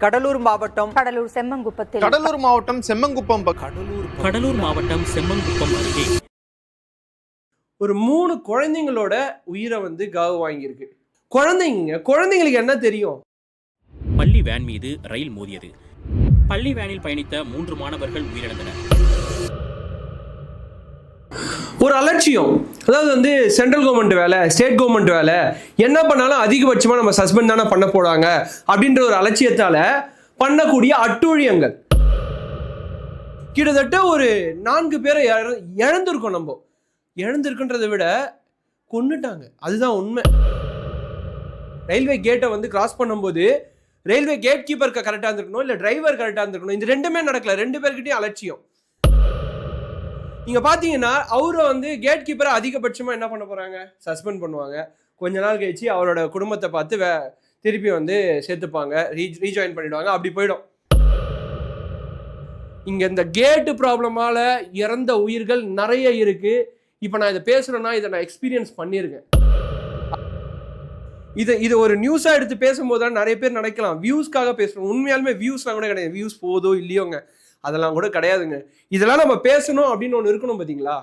கடலூர் மாவட்டம் செம்மங்குப்பம் அருகே ஒரு 3 குழந்தைங்களோட உயிரை காவு வாங்கியிருக்கு. குழந்தைங்களுக்கு என்ன தெரியும்? பள்ளி வேன் மீது ரயில் மோதியது. பள்ளி வேனில் பயணித்த 3 மாணவர்கள் உயிரிழந்தனர். ஒரு அலட்சியம். அதாவது சென்ட்ரல் கவர்மெண்ட் வேலை, ஸ்டேட் கவர்மெண்ட் வேலை, என்ன பண்ணாலும் அதிகபட்சமாக நம்ம சஸ்பெண்ட் தானே பண்ண போறாங்க அப்படின்ற ஒரு அலட்சியத்தால பண்ணக்கூடிய அட்டூழியங்கள். கிட்டத்தட்ட ஒரு 4 பேரை இழந்திருக்கோம். நம்ம இழந்திருக்குன்றதை விட கொன்னுட்டாங்க. அதுதான் உண்மை. ரயில்வே கேட்டை கிராஸ் பண்ணும்போது ரயில்வே கேட் கீப்பர் கரெக்டாக இருந்திருக்கணும், இல்லை டிரைவர் கரெக்டாக இருந்திருக்கணும். இந்த ரெண்டுமே நடக்கல. 2 பேர்கிட்டையும் அலட்சியம். நீங்க பாத்தீங்கன்னா அவரை கேட் கீப்பரை அதிகபட்சமா என்ன பண்ண போறாங்க? சஸ்பெண்ட் பண்ணுவாங்க. கொஞ்ச நாள் கழிச்சு அவரோட குடும்பத்தை பார்த்து திருப்பி சேர்த்துப்பாங்க, ரீஜாயின் பண்ணிடுவாங்க. அப்படி போயிடும். இங்க இந்த கேட்டு ப்ராப்ளமால இறந்த உயிர்கள் நிறைய இருக்கு. இப்ப நான் இதை பேசுறேன்னா இதை நான் எக்ஸ்பீரியன்ஸ் பண்ணியிருக்கேன். இது ஒரு நியூஸா எடுத்து பேசும்போது தான் நிறைய பேர் நினைக்கலாம் வியூஸ்க்காக பேசுறோம். உண்மையாலுமே வியூஸ்லாம் கூட கிடையாது. வியூஸ் போதோ இல்லையோங்க, அதெல்லாம் கூட கிடையாதுங்க. இதெல்லாம் நம்ம பேசணும் அப்படின்னு ஒன்று இருக்கணும் பார்த்தீங்களா?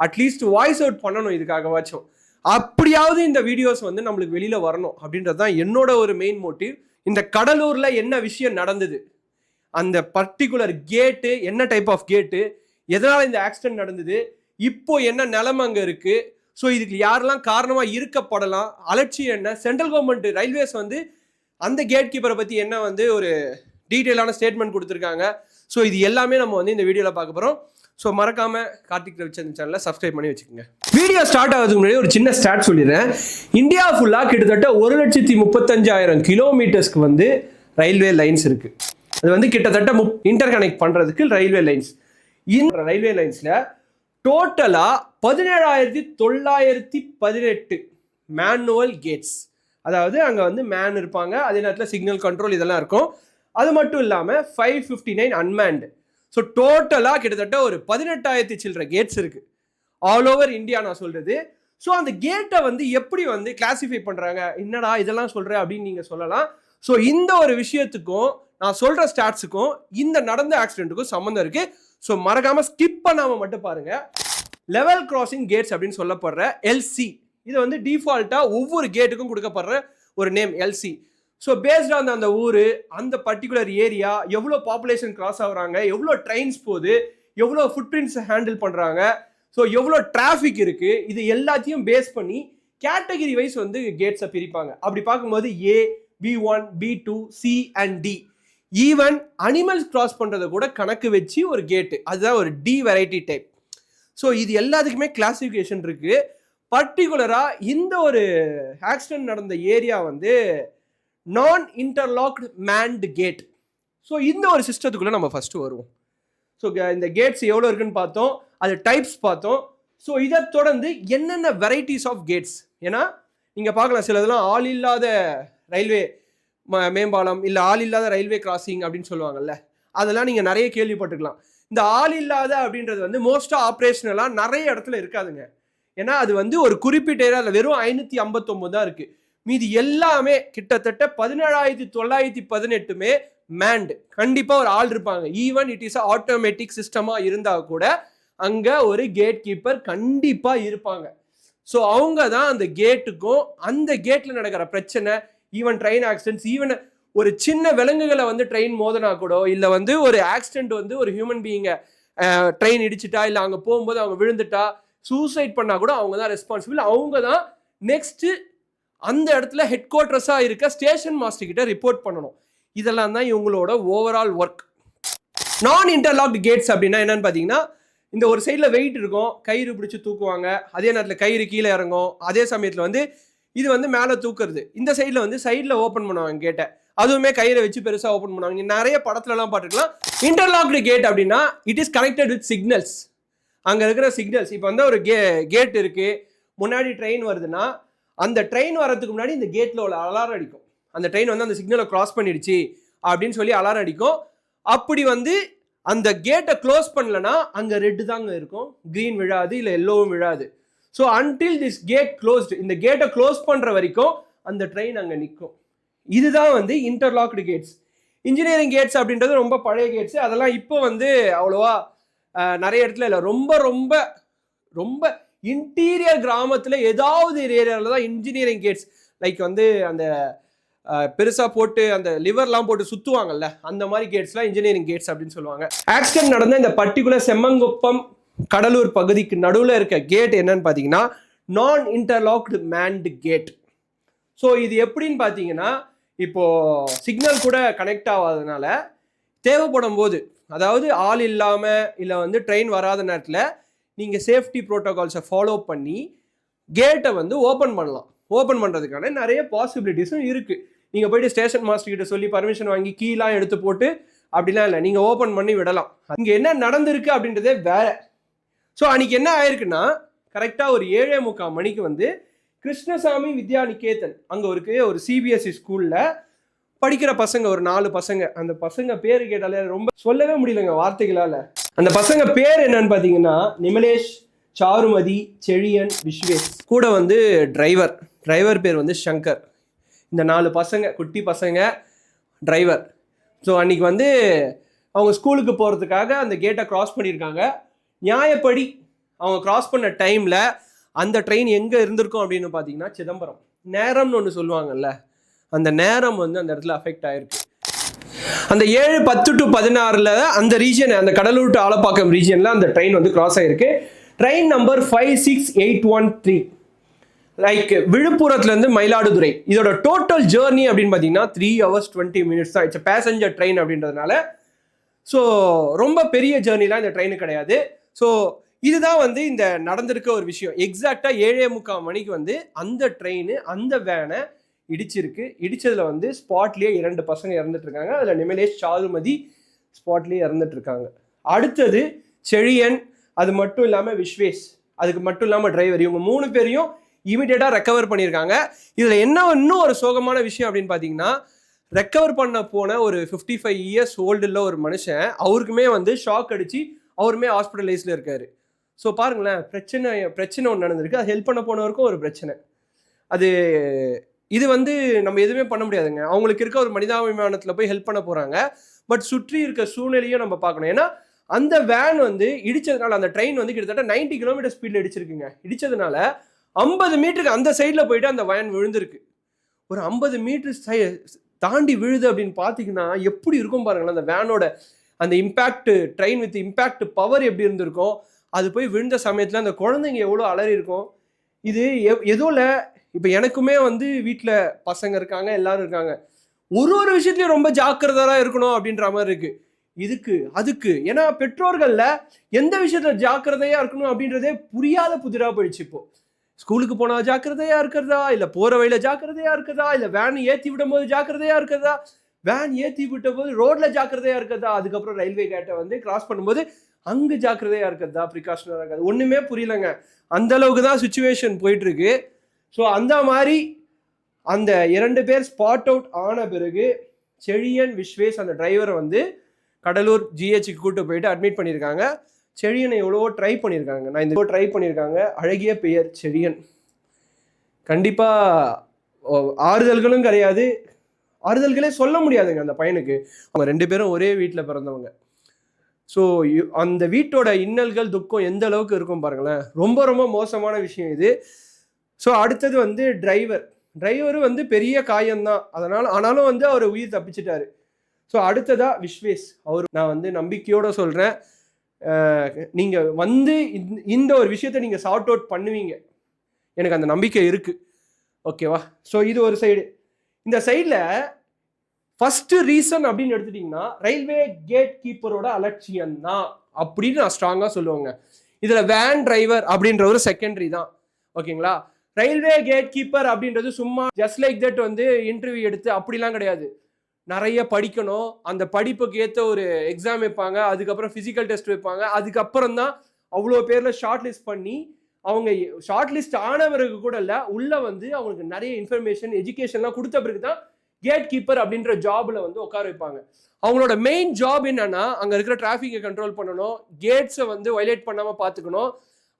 அட்லீஸ்ட் வாய்ஸ் அவுட் பண்ணணும் இதுக்காகவாச்சும். அப்படியாவது இந்த வீடியோஸ் நம்மளுக்கு வெளியில வரணும் அப்படின்றது தான் என்னோட ஒரு மெயின் மோட்டிவ். இந்த கடலூர்ல என்ன விஷயம் நடந்தது, அந்த பர்டிகுலர் கேட்டு என்ன டைப் ஆஃப் கேட்டு, எதனால இந்த ஆக்சிடென்ட் நடந்தது, இப்போ என்ன நிலைமை அங்க இருக்கு, ஸோ இதுக்கு யாரெல்லாம் காரணமா இருக்கப்படலாம், அலட்சியம் என்ன, சென்ட்ரல் கவர்மெண்ட் ரயில்வேஸ் அந்த கேட் கீப்பரை பத்தி என்ன ஒரு டீட்டெயிலான ஸ்டேட்மெண்ட் கொடுத்துருக்காங்க. ஸோ இது எல்லாமே நம்ம இந்த வீடியோவில் பார்க்க போகிறோம். ஸோ மறக்காம கார்த்திக் ரவிச்சந்திரன் சேனலை சப்ஸ்கிரைப் பண்ணி வச்சுக்கோங்க. வீடியோ ஸ்டார்ட் ஆகிறதுக்கு முன்னாடி ஒரு சின்ன ஸ்டார்ட் சொல்லிடுறேன். இந்தியா ஃபுல்லாக கிட்டத்தட்ட 1,35,000 கிலோமீட்டர்ஸ்க்கு ரயில்வே லைன்ஸ் இருக்கு. அது கிட்டத்தட்ட இன்டர் கனெக்ட் பண்றதுக்கு ரயில்வே லைன்ஸ். இந்த ரயில்வே லைன்ஸ்ல டோட்டலா 17,918 மேனுவல் கேட்ஸ். அதாவது அங்க மேன் இருப்பாங்க, அதே நேரத்தில் சிக்னல் கண்ட்ரோல் இதெல்லாம் இருக்கும். அது மட்டும் இல்லாமல் 559 அன்மேன்டு. ஸோ டோட்டலாக கிட்டத்தட்ட ஒரு 18,000 சில்லற கேட்ஸ் இருக்கு ஆல் ஓவர் இந்தியா. நான் சொல்றது. ஸோ அந்த கேட்டை எப்படி கிளாசிஃபை பண்றாங்க, என்னடா இதெல்லாம் சொல்ற அப்படின்னு நீங்க சொல்லலாம். ஸோ இந்த ஒரு விஷயத்துக்கும் நான் சொல்ற ஸ்டாட்ஸுக்கும் இந்த நடந்த ஆக்சிடென்ட்டுக்கும் சம்மந்தம் இருக்கு. ஸோ மறக்காம ஸ்கிப் பண்ணாம மட்டும் பாருங்க. லெவல் கிராசிங் கேட்ஸ் அப்படின்னு சொல்லப்படுற எல்சி, இது டிஃபால்ட்டா ஒவ்வொரு கேட்டுக்கும் கொடுக்கப்படுற ஒரு name LC. So based on அந்த ஊர், அந்த பர்டிகுலர் ஏரியா, எவ்வளோ பாப்புலேஷன் கிராஸ் ஆகுறாங்க, எவ்வளோ ட்ரெயின்ஸ் போகுது, எவ்வளோ ஃபுட் பிரிண்ட்ஸ் ஹேண்டில் பண்ணுறாங்க, ஸோ எவ்வளோ டிராஃபிக் இருக்கு, இது எல்லாத்தையும் பேஸ் பண்ணி கேட்டகரி வைஸ் கேட்ஸை பிரிப்பாங்க. அப்படி பார்க்கும்போது A, B1, B2, C and D. Even animals cross பண்ணுறதை கூட கணக்கு வச்சு ஒரு கேட்டு, அதுதான் ஒரு D வெரைட்டி டைப். ஸோ இது எல்லாத்துக்குமே கிளாசிஃபிகேஷன் இருக்கு. பர்டிகுலராக இந்த ஒரு ஆக்சிடென்ட் நடந்த ஏரியா நான் இன்டர்லாக்டு மேன்டு கேட். ஸோ இந்த ஒரு சிஸ்டத்துக்குள்ளே நம்ம ஃபஸ்ட்டு வருவோம். ஸோ இந்த கேட்ஸ் எவ்வளோ இருக்குன்னு பார்த்தோம், அது டைப்ஸ் பார்த்தோம். ஸோ இதை தொடர்ந்து என்னென்ன வெரைட்டிஸ் ஆஃப் கேட்ஸ், ஏன்னா நீங்கள் பார்க்கலாம் சிலதெல்லாம் ஆள் இல்லாத ரயில்வே மேம்பாலம், இல்லை ஆள் இல்லாத ரயில்வே கிராசிங் அப்படின்னு சொல்லுவாங்கல்ல, அதெல்லாம் நீங்கள் நிறைய கேள்விப்பட்டிருக்கலாம். இந்த ஆள் இல்லாத அப்படின்றது மோஸ்ட்டாக ஆப்ரேஷனலாக நிறைய இடத்துல இருக்காதுங்க. ஏன்னா அது ஒரு குறிப்பிட்ட ஏரியாவில் வெறும் 559 தான் இருக்குது. மீதி எல்லாமே கிட்டத்தட்ட 17,918 மேன்டு. கண்டிப்பாக ஒரு ஆள் இருப்பாங்க. ஈவன் இட் இஸ் ஆட்டோமேட்டிக் சிஸ்டமாக இருந்தால் கூட அங்கே ஒரு கேட் கீப்பர் கண்டிப்பாக இருப்பாங்க. ஸோ அவங்க தான் அந்த கேட்டுக்கும் அந்த கேட்டில் நடக்கிற பிரச்சனை, ஈவன் ட்ரெயின் ஆக்சிடென்ட்ஸ், ஈவன் ஒரு சின்ன விலங்குகளை ட்ரெயின் மோதனா கூட, இல்லை ஒரு ஆக்சிடென்ட் ஒரு ஹியூமன் பீயிங்கை ட்ரெயின் இடிச்சிட்டா, இல்லை அங்கே போகும்போது அவங்க விழுந்துட்டா, சூசைட் பண்ணால் கூட அவங்க தான் ரெஸ்பான்சிபிள். அவங்க தான் நெக்ஸ்ட்டு அந்த இடத்துல ஹெட் குவார்ட்டர்ஸாக இருக்க ஸ்டேஷன் மாஸ்டர் கிட்ட ரிப்போர்ட் பண்ணணும். இதெல்லாம் தான் இவங்களோட ஓவரால் ஒர்க். நான் இன்டர்லாக்டு கேட்ஸ் அப்படின்னா என்னன்னு பார்த்தீங்கன்னா, இந்த ஒரு சைடில் வெயிட் இருக்கும், கயிறு பிடிச்சி தூக்குவாங்க, அதே நேரத்தில் கயிறு கீழே இறங்கும், அதே சமயத்தில் இது மேலே தூக்குறது. இந்த சைடில் சைடில் ஓப்பன் பண்ணுவாங்க கேட்டை, அதுவுமே கயிறை வச்சு பெருசாக ஓப்பன் பண்ணுவாங்க. நிறைய படத்துலலாம் பார்த்துக்கலாம். இன்டர்லாக்டு கேட் அப்படின்னா it is connected with signals. அங்கே இருக்கிற சிக்னல்ஸ், இப்போ ஒரு கேட் இருக்கு, முன்னாடி ட்ரெயின் வருதுன்னா அந்த ட்ரெயின் வரதுக்கு முன்னாடி இந்த கேட்டில் உள்ள அலாரம் அடிக்கும். அந்த ட்ரெயின் அந்த சிக்னலை கிராஸ் பண்ணிடுச்சு அப்படின்னு சொல்லி அலாரம் அடிக்கும். அப்படி அந்த கேட்டை க்ளோஸ் பண்ணலன்னா அங்கே ரெட்டு தாங்க இருக்கும், க்ரீன் விழாது, இல்லை எல்லோவும் விழாது. So until this gate closed, இந்த கேட்டை க்ளோஸ் பண்ணுற வரைக்கும் அந்த ட்ரெயின் அங்கே நிற்கும். இதுதான் இன்டர்லாக்டு கேட்ஸ். இன்ஜினியரிங் கேட்ஸ் அப்படின்றது ரொம்ப பழைய கேட்ஸ், அதெல்லாம் இப்போ வந்து அவ்வளோவா நிறைய இடத்துல இல்லை. ரொம்ப ரொம்ப ரொம்ப இன்டீரியர் கிராமத்தில் ஏதாவது ஏரியாவில் தான் இன்ஜினியரிங் கேட்ஸ், லைக் வந்து அந்த பெருசாக போட்டு அந்த லிவர்லாம் போட்டு சுற்றுவாங்கல்ல, அந்த மாதிரி கேட்ஸ்லாம் இன்ஜினியரிங் கேட்ஸ் அப்படின்னு சொல்லுவாங்க. ஆக்சிடென்ட் நடந்த இந்த பர்டிகுலர் செம்மங்குப்பம் கடலூர் பகுதிக்கு நடுவில் இருக்க கேட் என்னன்னு பார்த்தீங்கன்னா நான் இன்டர்லாக்டு மேன்டு கேட். ஸோ இது எப்படின்னு பார்த்தீங்கன்னா, இப்போது சிக்னல் கூட கனெக்ட் ஆகாதனால தேவைப்படும் போது, அதாவது ஆள் இல்லாமல் இல்லை வந்து ட்ரெயின் வராத நேரத்தில் நீங்கள் சேஃப்டி ப்ரோட்டோகால்ஸை ஃபாலோ பண்ணி கேட்டை வந்து ஓப்பன் பண்ணலாம். ஓப்பன் பண்ணுறதுக்கான நிறைய பாசிபிலிட்டிஸும் இருக்குது. நீங்கள் போய்ட்டு ஸ்டேஷன் மாஸ்டர் கிட்ட சொல்லி பர்மிஷன் வாங்கி கீலாம் எடுத்து போட்டு அப்படிலாம் இல்லை, நீங்கள் ஓப்பன் பண்ணி விடலாம். இங்கே என்ன நடந்திருக்கு அப்படின்றதே வேற. ஸோ அன்றைக்கி என்ன ஆயிருக்குன்னா, கரெக்டாக ஒரு 7:45 மணிக்கு வந்து கிருஷ்ணசாமி வித்யா நிகேதன் அங்கே ஒரு சிபிஎஸ்சி ஸ்கூலில் படிக்கிற பசங்க, ஒரு 4 பசங்க. அந்த பசங்க பேர் கேட்டாலே ரொம்ப சொல்லவே முடியலங்க வார்த்தைகளால். அந்த பசங்க பேர் என்னன்னு பார்த்தீங்கன்னா நிமலேஷ், சாருமதி, செழியன், விஸ்வேஷ். கூட வந்து டிரைவர் பேர் வந்து சங்கர். இந்த 4 பசங்க, குட்டி பசங்க, டிரைவர். ஸோ அன்றைக்கி வந்து அவங்க ஸ்கூலுக்கு போகிறதுக்காக அந்த கேட்டை க்ராஸ் பண்ணியிருக்காங்க. நியாயப்படி அவங்க க்ராஸ் பண்ண டைமில் அந்த ட்ரெயின் எங்கே இருந்திருக்கும் அப்படின்னு பார்த்தீங்கன்னா சிதம்பரம். நேரம்னு ஒன்று சொல்லுவாங்கல்ல, அந்த நேரம் வந்து அந்த இடத்துல அஃபெக்ட் ஆகிருக்கு. அந்த 7:10 to 16 அந்த ரீஜன், அந்த கடலூர் டு ஆலப்பாக்கம் ரீஜனில் அந்த ட்ரெயின் வந்து கிராஸ் ஆகிருக்கு. ட்ரெயின் நம்பர் 56813, லைக் விழுப்புரத்துலேருந்து மயிலாடுதுறை. இதோட டோட்டல் ஜேர்னி அப்படின்னு பார்த்தீங்கன்னா 3 hours 20 minutes தான். இட்ஸ் பேசஞ்சர் ட்ரெயின் அப்படின்றதுனால ஸோ ரொம்ப பெரிய ஜேர்னிலாம் இந்த ட்ரெயினு கிடையாது. ஸோ இதுதான் வந்து இந்த நடந்திருக்க ஒரு விஷயம். எக்ஸாக்டாக 7:45 மணிக்கு வந்து அந்த ட்ரெயின் அந்த வேனை இடிச்சிருக்கு. இடிச்சதில் வந்து ஸ்பாட்லேயே 2 பசங்க இறந்துட்டு இருக்காங்க. அதில் நிமலேஷ், சாருமதி ஸ்பாட்லேயே இறந்துட்டு இருக்காங்க. அடுத்தது செழியன், அது மட்டும் இல்லாமல் விஸ்வேஷ், அதுக்கு மட்டும் இல்லாமல் டிரைவர், இவங்க 3 பேரையும் இமீடியட்டாக ரெக்கவர் பண்ணியிருக்காங்க. இதில் இன்னும் ஒரு சோகமான விஷயம் அப்படின்னு பார்த்தீங்கன்னா, ரெக்கவர் பண்ண போன ஒரு 55 years ஓல்டில் ஒரு மனுஷன், அவருக்குமே வந்து ஷாக் அடித்து அவருமே ஹாஸ்பிட்டலைஸில் இருக்கார். ஸோ பாருங்களேன், பிரச்சனை ஒன்று நடந்திருக்கு. அது ஹெல்ப் பண்ண போனவருக்கும் ஒரு பிரச்சனை. இது வந்து நம்ம எதுவுமே பண்ண முடியாதுங்க. அவங்களுக்கு இருக்க ஒரு மனிதாபிமானத்தில் போய் ஹெல்ப் பண்ண போகிறாங்க. பட் சுற்றி இருக்க சூழ்நிலையும் நம்ம பார்க்கணும். ஏன்னா அந்த வேன் வந்து இடிச்சதுனால, அந்த ட்ரெயின் வந்து கிட்டத்தட்ட 90 km ஸ்பீடில் இடிச்சிருக்குங்க. இடிச்சதுனால 50 மீட்டருக்கு அந்த சைடில் போயிட்டு அந்த வேன் விழுந்திருக்கு. ஒரு 50 மீட்டர் தாண்டி விழுது அப்படின்னு பார்த்தீங்கன்னா எப்படி இருக்கும் பாருங்களேன். அந்த வேனோட அந்த impact, train with impact power எப்படி இருந்திருக்கும். அது போய் விழுந்த சமயத்தில் அந்த குழந்தைங்க எவ்வளோ அலறி இருக்கும். இது எதோல இப்போ எனக்குமே வந்து வீட்டில் பசங்க இருக்காங்க, எல்லாரும் இருக்காங்க. ஒரு விஷயத்துலையும் ரொம்ப ஜாக்கிரதையாக இருக்கணும் அப்படின்ற மாதிரி இருக்குது. அதுக்கு ஏன்னா பெற்றோர்களில் எந்த விஷயத்தில் ஜாக்கிரதையாக இருக்கணும் அப்படின்றதே புரியாத புதிராக போயிடுச்சு. இப்போ ஸ்கூலுக்கு போனால் ஜாக்கிரதையாக இருக்கிறதா, இல்லை போகிற வழியில் ஜாக்கிரதையாக இருக்கிறதா, இல்லை வேன் ஏற்றி விடும் போது ஜாக்கிரதையாக இருக்கிறதா, வேன் ஏற்றி விட்ட போது ரோட்டில் ஜாக்கிரதையாக இருக்கிறதா, அதுக்கப்புறம் ரயில்வே கேட்டை வந்து கிராஸ் பண்ணும்போது அங்கே ஜாக்கிரதையாக இருக்கிறதா, ப்ரிகாஷனராக இருக்காது, ஒன்றுமே புரியலைங்க. அந்த அளவுக்கு தான் சுச்சுவேஷன் போயிட்டுருக்கு. ஸோ அந்த மாதிரி அந்த 2 பேர் ஸ்பாட் அவுட் ஆன பிறகு செழியன், விஸ்வேஷ் அந்த டிரைவரை வந்து கடலூர் ஜிஹெச்சுக்கு கூட்டு போயிட்டு அட்மிட் பண்ணியிருக்காங்க. செழியனை எவ்வளவோ ட்ரை பண்ணியிருக்காங்க. அழகிய பெயர் செழியன். கண்டிப்பாக ஆறுதல்களும் கிடையாது, ஆறுதல்களே சொல்ல முடியாதுங்க அந்த பையனுக்கு. அவங்க 2 பேரும் ஒரே வீட்டில் பிறந்தவங்க. ஸோ அந்த வீட்டோட இன்னல்கள், துக்கம் எந்த அளவுக்கு இருக்கும் பாருங்களேன். ரொம்ப ரொம்ப மோசமான விஷயம் இது. ஸோ அடுத்தது வந்து டிரைவரு வந்து பெரிய காயம்தான், ஆனாலும் வந்து அவர் உயிர் தப்பிச்சிட்டாரு. ஸோ அடுத்ததா விஸ்வேஷ், நான் வந்து நம்பிக்கையோடு சொல்கிறேன், நீங்கள் வந்து இந்த ஒரு விஷயத்தை நீங்கள் சார்ட் அவுட் பண்ணுவீங்க, எனக்கு அந்த நம்பிக்கை இருக்குது. ஓகேவா? ஸோ இது ஒரு சைடு. இந்த சைடில் ஃபஸ்ட்டு ரீசன் அப்படின்னு எடுத்துட்டிங்கன்னா ரயில்வே கேட் கீப்பரோட அலட்சியம் தான் அப்படின்னு நான் ஸ்ட்ராங்காக சொல்லுவேங்க. இதில் வேன் டிரைவர் அப்படின்ற ஒரு செகண்டரி தான். ஓகேங்களா? ரயில்வே கேட் கீப்பர் அப்படின்றது சும்மா ஜஸ்ட் லைக் தட் வந்து இன்டர்வியூ எடுத்து அப்படிலாம் கிடையாது. நிறைய படிக்கணும், அந்த படிப்புக்கு ஏற்ற ஒரு எக்ஸாம் வைப்பாங்க, அதுக்கப்புறம் ஃபிசிக்கல் டெஸ்ட் வைப்பாங்க, அதுக்கப்புறம் தான் அவ்வளோ பேரில் ஷார்ட் லிஸ்ட் பண்ணி, அவங்க ஷார்ட் லிஸ்ட் ஆனவருக்கு கூட இல்லை, உள்ளே வந்து அவங்களுக்கு நிறைய இன்ஃபர்மேஷன், எஜுகேஷன்லாம் கொடுத்த பிறகு தான் கேட் கீப்பர் அப்படின்ற ஜாப்ல வந்து உட்கார வைப்பாங்க. அவங்களோட மெயின் ஜாப் என்னன்னா, அங்கே இருக்கிற டிராஃபிக்கை கண்ட்ரோல் பண்ணணும், கேட்ஸை வந்து வயலேட் பண்ணாமல் பார்த்துக்கணும்.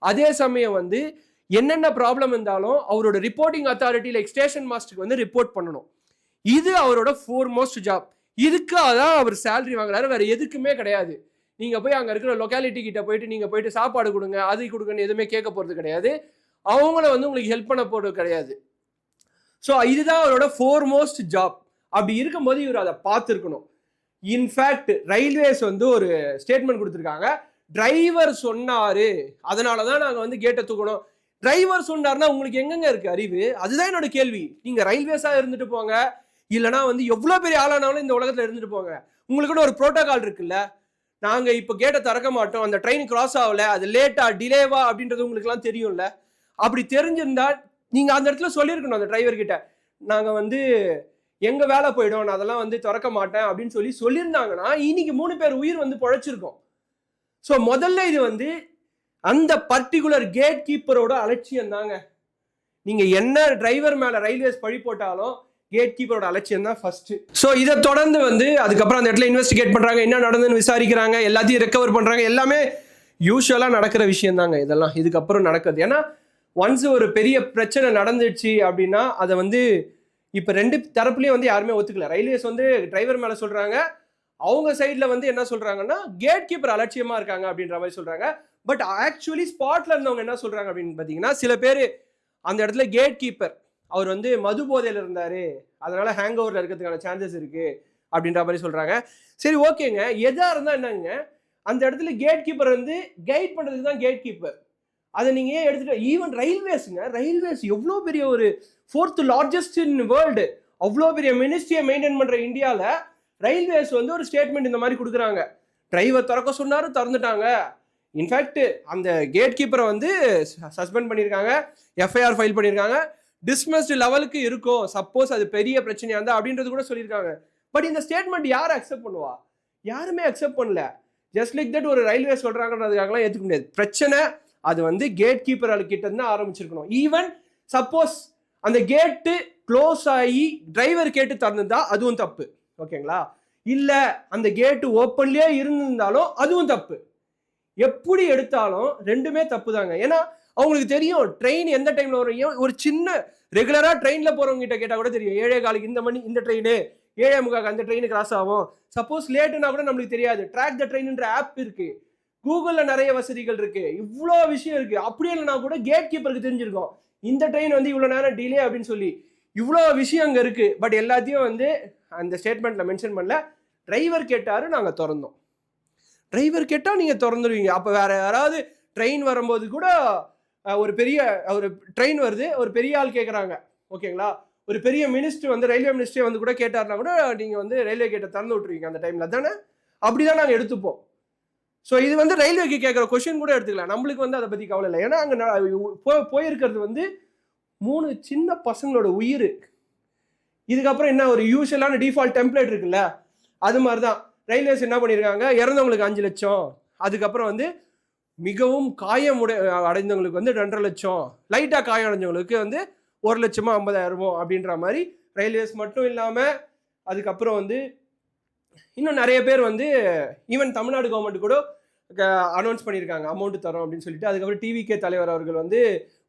அதே சமயம் வந்து என்னென்ன ப்ராப்ளம் இருந்தாலும் அவரோட ரிப்போர்ட்டிங் அத்தாரிட்டி லைக் ஸ்டேஷன் மாஸ்டருக்கு வந்து ரிப்போர்ட் பண்ணணும். இது அவரோட ஃபோர்மோஸ்ட் ஜாப். இதுக்காக தான் அவர் சேலரி வாங்குறாரு, வேற எதுக்குமே கிடையாது. நீங்க போய் அங்க இருக்கிற லொக்காலிட்டி கிட்ட போயிட்டு நீங்க போயிட்டு சாப்பாடு கொடுங்க, அது கொடுங்கன்னு எதுவுமே கேட்க போறது கிடையாது. அவங்கள வந்து உங்களுக்கு ஹெல்ப் பண்ண போறது கிடையாது. ஸோ இதுதான் அவரோட ஃபோர்மோஸ்ட் ஜாப். அப்படி இருக்கும்போது இவர் அதை பார்த்துருக்கணும். இன்ஃபேக்ட் ரயில்வேஸ் வந்து ஒரு ஸ்டேட்மெண்ட் கொடுத்துருக்காங்க, டிரைவர் சொன்னாரு அதனாலதான் நாங்க வந்து கேட்டை தூக்கணும். டிரைவர் சொன்னார்னா உங்களுக்கு எங்கெங்க இருக்கு அறிவு? அதுதான் என்னோட கேள்வி. நீங்க ரயில்வேஸா இருந்துட்டு போங்க, இல்லைன்னா வந்து எவ்வளவு பெரிய ஆளானாலும் இந்த உலகத்துல இருந்துட்டு போங்க, உங்களுக்குன்னு ஒரு புரோட்டோகால் இருக்குல்ல. நாங்க இப்ப கேட்டை திறக்க மாட்டோம், அந்த ட்ரெயின் கிராஸ் ஆகல, அது லேட்டா டிலேவா அப்படின்றது உங்களுக்கு எல்லாம் தெரியும்ல. அப்படி தெரிஞ்சிருந்தா நீங்க அந்த இடத்துல சொல்லியிருக்கணும் அந்த டிரைவர் கிட்ட, நாங்க வந்து எங்க வேலை போயிடும், நான் அதெல்லாம் வந்து திறக்க மாட்டேன் அப்படின்னு சொல்லியிருந்தாங்கன்னா இன்னைக்கு 3 பேர் உயிர் வந்து பொழைச்சிருக்கோம். ஸோ முதல்ல இது வந்து அந்த பர்டிகுலர் கேட் கீப்பரோட அலட்சியம் தாங்க. நீங்க என்ன டிரைவர் மேல ரயில்வேஸ் பழி போட்டாலும் கேட் கீப்பரோட அலட்சியம் தான் ஃபர்ஸ்ட். ஸோ இதை தொடர்ந்து வந்து அதுக்கப்புறம் அந்த இடத்துல இன்வெஸ்டிகேட் பண்றாங்க, என்ன நடந்ததுன்னு விசாரிக்கிறாங்க, எல்லாத்தையும் ரெக்கவர் பண்றாங்க. எல்லாமே யூஸ்வலா நடக்கிற விஷயம் தாங்க இதெல்லாம். இதுக்கப்புறம் நடக்குது. ஏன்னா ஒன்ஸ் ஒரு பெரிய பிரச்சனை நடந்துச்சு அப்படின்னா அதை வந்து இப்ப 2 தரப்புலயும் வந்து யாருமே ஒத்துக்கல. ரயில்வேஸ் வந்து டிரைவர் மேல சொல்றாங்க, அவங்க சைட்ல வந்து என்ன சொல்றாங்கன்னா கேட் கீப்பர் அலட்சியமா இருக்காங்க அப்படின்ற மாதிரி சொல்றாங்க. பட் ஆக்சுவலி ஸ்பாட்ல இருந்தவங்க என்ன சொல்றாங்க அப்படின்னு பாத்தீங்கன்னா, சில பேர் அந்த இடத்துல கேட் கீப்பர் அவர் வந்து மது போதையில இருந்தாரு, அதனால ஹேங் ஓவர்ல இருக்கிறதுக்கான சான்சஸ் இருக்கு அப்படின்ற மாதிரி சொல்றாங்க. சரி ஓகேங்க, எதா இருந்தா என்னங்க, அந்த இடத்துல கேட் கீப்பர் வந்து கைட் பண்றதுக்கு தான் கேட் கீப்பர். அதை நீங்க ஏன் எடுத்துட்டு, ஈவன் ரயில்வேஸ்ங்க, ரயில்வேஸ் எவ்வளோ பெரிய ஒரு 4th லார்ஜஸ்ட் இன் வேர்ல்டு, அவ்வளோ பெரிய மினிஸ்ட்ரியை மெயின்டைன் பண்ற இந்தியாவில் ரயில்வேஸ் வந்து ஒரு ஸ்டேட்மெண்ட் இந்த மாதிரி கொடுக்குறாங்க, டிரைவர் திறக்க சொன்னாரு திறந்துட்டாங்க. இன்ஃபேக்ட் அந்த கேட் கீப்பரை வந்து சஸ்பெண்ட் பண்ணியிருக்காங்க, எஃப்ஐஆர் ஃபைல் பண்ணியிருக்காங்க, டிஸ்மிஸ்டு லெவலுக்கு இருக்கும் சப்போஸ் அது பெரிய பிரச்சனையா இருந்தா அப்படின்றது கூட சொல்லியிருக்காங்க. பட் இந்த ஸ்டேட்மெண்ட் யார் அக்செப்ட் பண்ணுவா? யாருமே அக்செப்ட் பண்ணல. ஜஸ்ட் லைக் தட் ஒரு ரயில்வே சொல்றாங்கன்றதுக்காகலாம் ஏற்றுக்க முடியாது. பிரச்சனை அது வந்து கேட் கீப்பர் கிட்ட இருந்து ஆரம்பிச்சிருக்கணும். ஈவன் சப்போஸ் அந்த கேட்டு க்ளோஸ் ஆகி டிரைவர் கேட்டு திறந்துருந்தா அதுவும் தப்பு, ஓகேங்களா? இல்ல அந்த கேட்டு ஓப்பன்லயே இருந்திருந்தாலும் அதுவும் தப்பு. எப்படி எடுத்தாலும் ரெண்டுமே தப்பு தாங்க. ஏன்னா அவங்களுக்கு தெரியும் ட்ரெயின் எந்த டைம்ல வரும். ஒரு சின்ன ரெகுலரா ட்ரெயின்ல போறவங்க கிட்ட கேட்டா கூட தெரியும், 7:15 இந்த மணி இந்த ட்ரெயின், 7:45 அந்த ட்ரெயின் கிராஸ் ஆகும். சப்போஸ் லேட்டுனா கூட நம்மளுக்கு தெரியாது. ட்ராக் த ட்ரெயின்ன்ற ஆப் இருக்கு, கூகுள்ல நிறைய வசதிகள் இருக்கு, இவ்வளோ விஷயம் இருக்கு. அப்படி இல்லைனா கூட கேட் கீப்பருக்கு தெரிஞ்சிருக்கும் இந்த ட்ரெயின் வந்து இவ்வளோ நேரம் டிலே அப்படின்னு சொல்லி. இவ்வளோ விஷயம் அங்கே இருக்கு. பட் எல்லாத்தையும் வந்து அந்த ஸ்டேட்மெண்ட்ல மென்ஷன் பண்ணல. டிரைவர் கேட்டாரு, நாங்க திறந்தோம். டிரைவர் கேட்டா நீங்க திறந்துருவீங்க. அப்ப வேற யாராவது ட்ரெயின் வரும்போது கூட ஒரு பெரிய ஒரு ட்ரெயின் வருது, ஒரு பெரிய ஆள் கேட்குறாங்க, ஓகேங்களா? ஒரு பெரிய மினிஸ்டர் வந்து ரயில்வே மினிஸ்டரே வந்து கூட கேட்டார்னா கூட நீங்க வந்து ரயில்வே கேட்டை திறந்து விட்டுருவீங்க அந்த டைம்ல தானே? அப்படிதான் நாங்கள் எடுத்துப்போம். ஸோ இது வந்து ரயில்வேக்கு கேட்குற கொஸ்டின் கூட எடுத்துக்கலாம். நம்மளுக்கு வந்து அதை பற்றி கவலை இல்லை. ஏன்னா அங்கே போயிருக்கிறது வந்து 3 சின்ன பசங்களோட உயிர். இதுக்கப்புறம் என்ன ஒரு யூஸ்வலான டிஃபால்ட் டெம்ப்ளேட் இருக்குல்ல, அது மாதிரி தான் ரயில்வேஸ் என்ன பண்ணியிருக்காங்க, இறந்தவங்களுக்கு 5 லட்சம், அதுக்கப்புறம் வந்து மிகவும் காயம் அடைந்தவங்களுக்கு வந்து 2.5 லட்சம், லைட்டாக காயம் அடைஞ்சவங்களுக்கு வந்து 1 லட்சமோ 50,000 அப்படின்ற மாதிரி ரயில்வேஸ் மட்டும் இல்லாமல் அதுக்கப்புறம் வந்து இன்னும் நிறைய பேர் வந்து ஈவன் தமிழ்நாடு கவர்மெண்ட் கூட அனௌன்ஸ் பண்ணியிருக்காங்க அமௌண்ட் தரோம் அப்படின்னு சொல்லிட்டு. அதுக்கப்புறம் டிவிகே தலைவர் அவர்கள் வந்து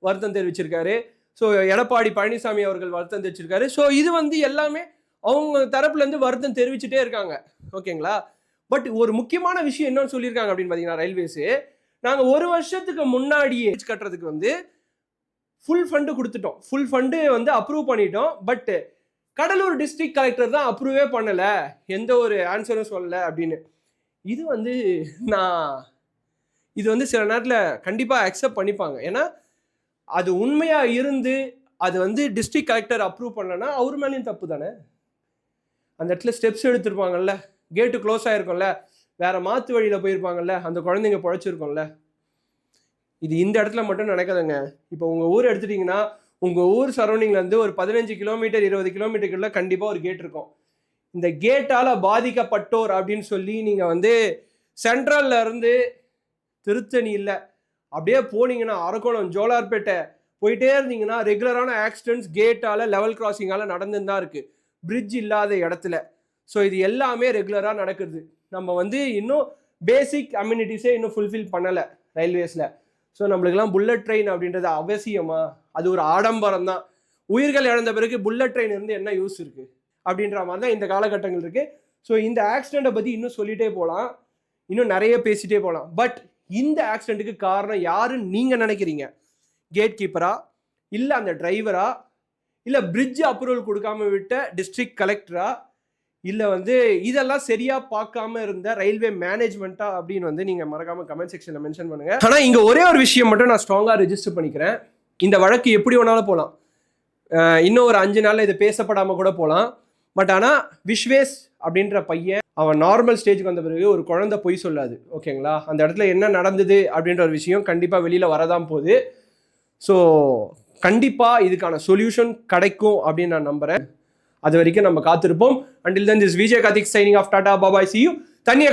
வருத்தம் தெரிவிச்சிருக்காரு. ஸோ எடப்பாடி பழனிசாமி அவர்கள் வருத்தம் தெரிவிச்சிருக்காரு. ஸோ இது வந்து எல்லாமே அவங்க தரப்புலேருந்து வருத்தம் தெரிவிச்சுட்டே இருக்காங்க, ஓகேங்களா? பட் ஒரு முக்கியமான விஷயம் என்னன்னு சொல்லியிருக்காங்க அப்படின்னு பார்த்தீங்கன்னா, ரயில்வேஸு நாங்கள் 1 வருஷத்துக்கு முன்னாடியே கட்டுறதுக்கு வந்து ஃபுல் ஃபண்டு கொடுத்துட்டோம், ஃபுல் ஃபண்டு வந்து அப்ரூவ் பண்ணிட்டோம். பட் கடலூர் டிஸ்ட்ரிக்ட் கலெக்டர் தான் அப்ரூவே பண்ணலை, எந்த ஒரு ஆன்சரும் சொல்லலை அப்படின்னு. இது வந்து இது வந்து சில நேரத்தில் கண்டிப்பாக அக்செப்ட் பண்ணிப்பாங்க. ஏன்னா அது உண்மையாக இருந்து அது வந்து டிஸ்ட்ரிக்ட் கலெக்டர் அப்ரூவ் பண்ணலன்னா அவர் மேலேயும் தப்பு தானே. அந்த இடத்துல ஸ்டெப்ஸ் எடுத்திருப்பாங்கல்ல, கேட்டு க்ளோஸ் ஆகிருக்கும்ல, வேற மாற்று வழியில் போயிருப்பாங்கல்ல, அந்த குழந்தைங்க பொழைச்சிருக்கோம்ல. இது இந்த இடத்துல மட்டும் நடக்குதுங்க. இப்போ உங்கள் ஊர் எடுத்துட்டிங்கன்னா, உங்கள் ஊர் சரௌண்டிங்லேருந்து ஒரு 15 கிலோமீட்டர் 20 கிலோமீட்டருக்குள்ள கண்டிப்பாக ஒரு கேட் இருக்கும். இந்த கேட்டால் பாதிக்கப்பட்டோர் அப்படின்னு சொல்லி நீங்கள் வந்து சென்ட்ரல்ல இருந்து திருத்தணி இல்லை அப்படியே போனீங்கன்னா அரக்கோணம் ஜோலார்பேட்டை போயிட்டே இருந்தீங்கன்னா ரெகுலரான ஆக்சிடென்ட்ஸ் கேட்டால் லெவல் கிராசிங்கால் நடந்துன்னு தான் இருக்குது, பிரிட்ஜ் இல்லாத இடத்துல. ஸோ இது எல்லாமே ரெகுலராக நடக்குது. நம்ம வந்து இன்னும் பேசிக் அம்யூனிட்டிஸே இன்னும் ஃபுல்ஃபில் பண்ணலை ரயில்வேஸில். ஸோ நம்மளுக்கெல்லாம் புல்லட் ட்ரெயின் அப்படின்றது அவசியமா? அது ஒரு ஆடம்பரம் தான். உயிர்கள் இழந்த பிறகு புல்லட் ட்ரெயின் இருந்து என்ன யூஸ் இருக்குது அப்படின்ற மாதிரி தான் இந்த காலகட்டங்கள் இருக்குது. ஸோ இந்த ஆக்சிடெண்ட்டை பற்றி இன்னும் சொல்லிட்டே போகலாம், இன்னும் நிறைய பேசிட்டே போகலாம். பட் இந்த ஆக்சிடெண்ட்டுக்கு காரணம் யாருன்னு நீங்கள் நினைக்கிறீங்க? கேட் கீப்பரா, இல்லை அந்த டிரைவரா, இல்லை பிரிட்ஜ் அப்ரூவல் கொடுக்காம விட்ட டிஸ்ட்ரிக்ட் கலெக்டரா, இல்லை வந்து இதெல்லாம் சரியா பார்க்காம இருந்த ரயில்வே மேனேஜ்மெண்ட்டா அப்படின்னு வந்து நீங்கள் மறக்காம கமெண்ட் செக்ஷனில் மென்ஷன் பண்ணுங்க. ஆனால் இங்கே ஒரே ஒரு விஷயம் மட்டும் நான் ஸ்ட்ராங்காக ரெஜிஸ்டர் பண்ணிக்கிறேன். இந்த வழக்கு எப்படி வேணாலும் போகலாம், இன்னும் ஒரு 5 நாளில் இது பேசப்படாமல் கூட போகலாம். பட் ஆனால் விஸ்வேஷ் அப்படின்ற பையன் அவன் நார்மல் ஸ்டேஜுக்கு வந்த பிறகு ஒரு குழந்தை பொய் சொல்லாது, ஓகேங்களா? அந்த இடத்துல என்ன நடந்தது அப்படின்ற ஒரு விஷயம் கண்டிப்பாக வெளியில் வரதான் போகுது. ஸோ கண்டிப்பாக இதுக்கான சொல்யூஷன் கிடைக்கும் அப்படின்னு நான் நம்புகிறேன். அது வரைக்கும் நம்ம காத்திருப்போம். Until then, this is Vijay Karthik signing off. Tata, bye bye, see you. தண்ணியை